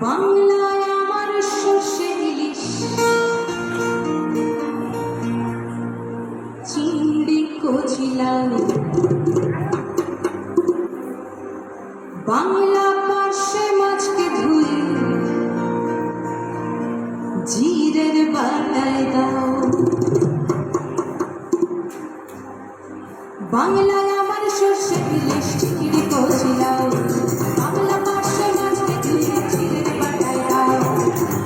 বাংলায় আমার সর্ষে ইলিশ, চিংড়ি কচি লাউ, বাংলা পার্শে মাছকে ধুয়ে জিরের বাটায় দাও। বাংলায় আমার সর্ষে ইলিশ, চিংড়ি কচি লাউ, বাংলা পার্শে মাছকে ধুয়ে জিরের বাটায় দাও।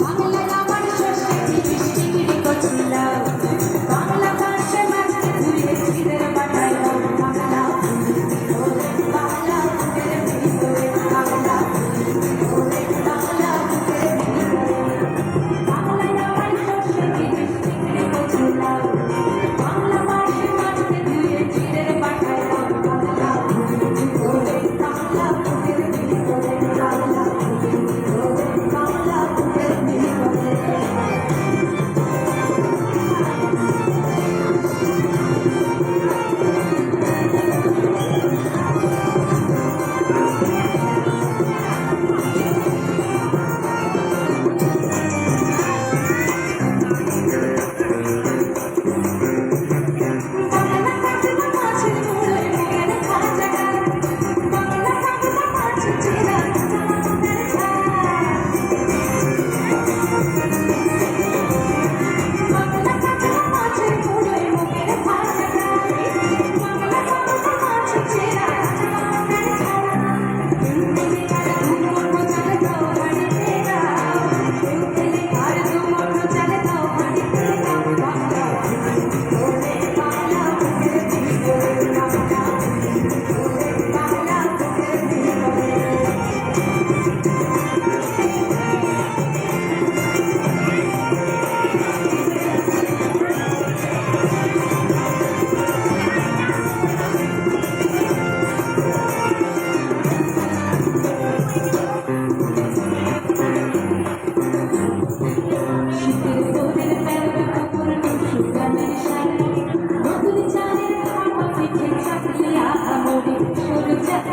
বাংলায় আমার সর্ষে ইলিশ, চিংড়ি কচি লাউ, বাংলা পার্শে মাছকে ধুয়ে জিরের বাটায় দাও।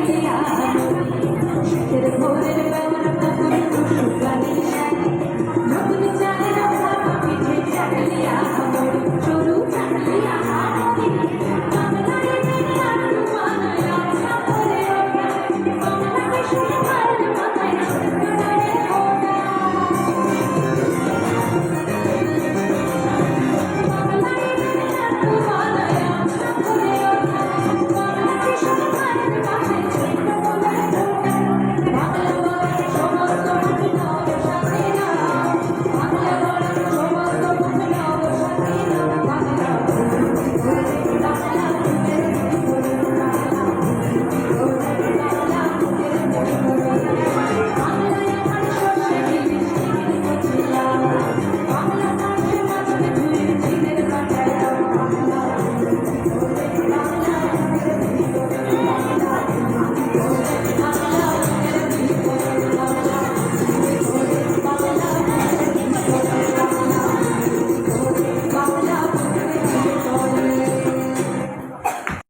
Yeah.